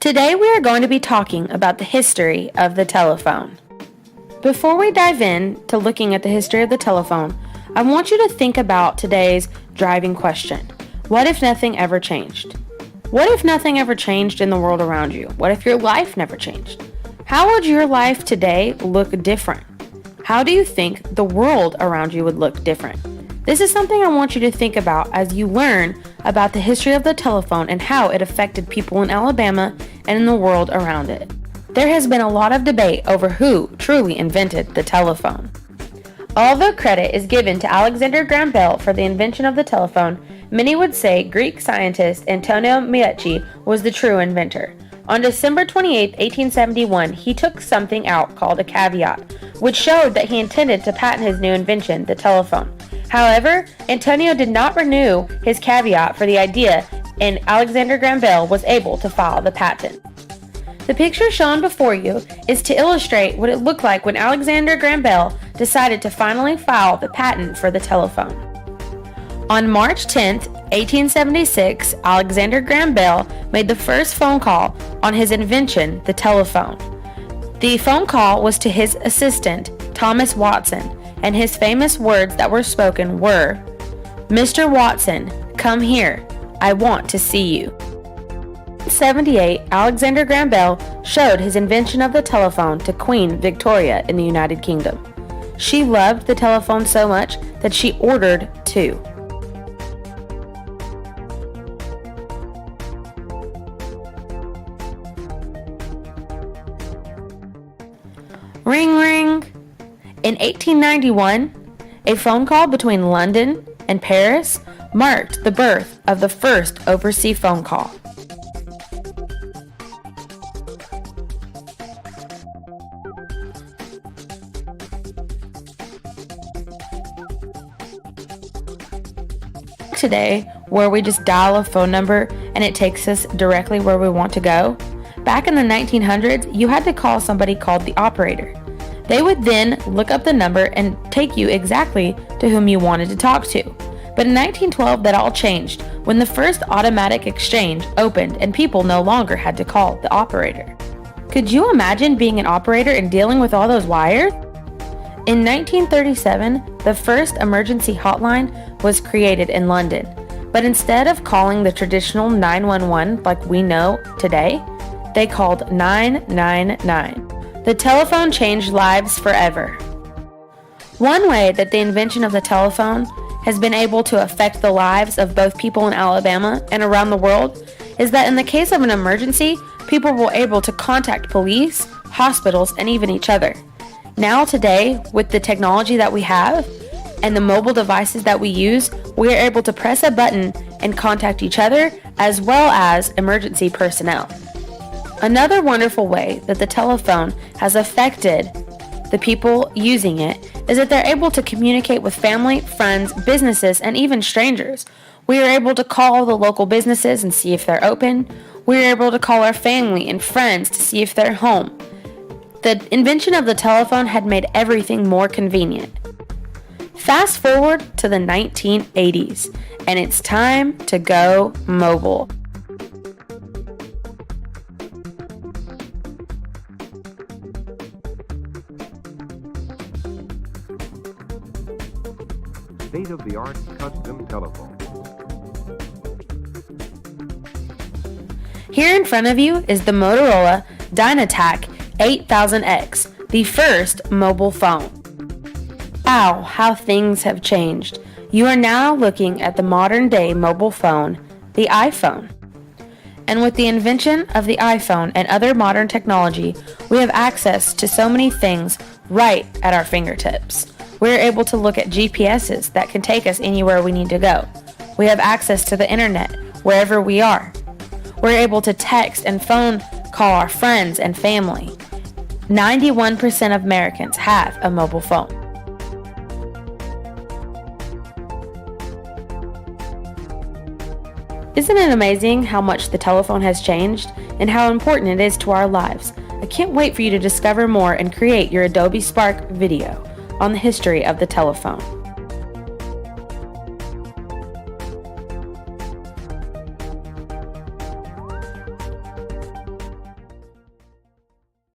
Today we are going to be talking about the history of the telephone. Before we dive in to looking at the history of the telephone, I want you to think about today's driving question. What if nothing ever changed? What if nothing ever changed in the world around you? What if your life never changed? How would your life today look different? How do you think the world around you would look different? This is something I want you to think about as you learn about the history of the telephone and how it affected people in Alabama and in the world around it. There has been a lot of debate over who truly invented the telephone. Although credit is given to Alexander Graham Bell for the invention of the telephone, many would say Greek scientist Antonio Meucci was the true inventor. On December 28, 1871, he took something out called a caveat, which showed that he intended to patent his new invention, the telephone. However, Antonio did not renew his caveat for the idea, and Alexander Graham Bell was able to file the patent. The picture shown before you is to illustrate what it looked like when Alexander Graham Bell decided to finally file the patent for the telephone. On March 10, 1876, Alexander Graham Bell made the first phone call on his invention, the telephone. The phone call was to his assistant, Thomas Watson, and his famous words that were spoken were, "Mr. Watson, come here. I want to see you." In 1878, Alexander Graham Bell showed his invention of the telephone to Queen Victoria in the United Kingdom. She loved the telephone so much that she ordered two. Ring, ring. In 1891, a phone call between London and Paris marked the birth of the first overseas phone call. Today, where we just dial a phone number and it takes us directly where we want to go, back in the 1900s, you had to call somebody called the operator. They would then look up the number and take you exactly to whom you wanted to talk to. But in 1912, that all changed when the first automatic exchange opened and people no longer had to call the operator. Could you imagine being an operator and dealing with all those wires? In 1937, the first emergency hotline was created in London. But instead of calling the traditional 911 like we know today, they called 999. The telephone changed lives forever. One way that the invention of the telephone has been able to affect the lives of both people in Alabama and around the world is that in the case of an emergency, people were able to contact police, hospitals, and even each other. Now today, with the technology that we have and the mobile devices that we use, we are able to press a button and contact each other as well as emergency personnel. Another wonderful way that the telephone has affected the people using it is that they're able to communicate with family, friends, businesses, and even strangers. We are able to call the local businesses and see if they're open. We are able to call our family and friends to see if they're home. The invention of the telephone had made everything more convenient. Fast forward to the 1980s, and it's time to go mobile. State-of-the-art custom telephone. Here in front of you is the Motorola Dynatac 8000X, the first mobile phone. Wow, how things have changed. You are now looking at the modern-day mobile phone, the iPhone. And with the invention of the iPhone and other modern technology, we have access to so many things right at our fingertips. We're able to look at GPSs that can take us anywhere we need to go. We have access to the internet wherever we are. We're able to text and phone call our friends and family. 91% of Americans have a mobile phone. Isn't it amazing how much the telephone has changed and how important it is to our lives? I can't wait for you to discover more and create your Adobe Spark video on the history of the telephone.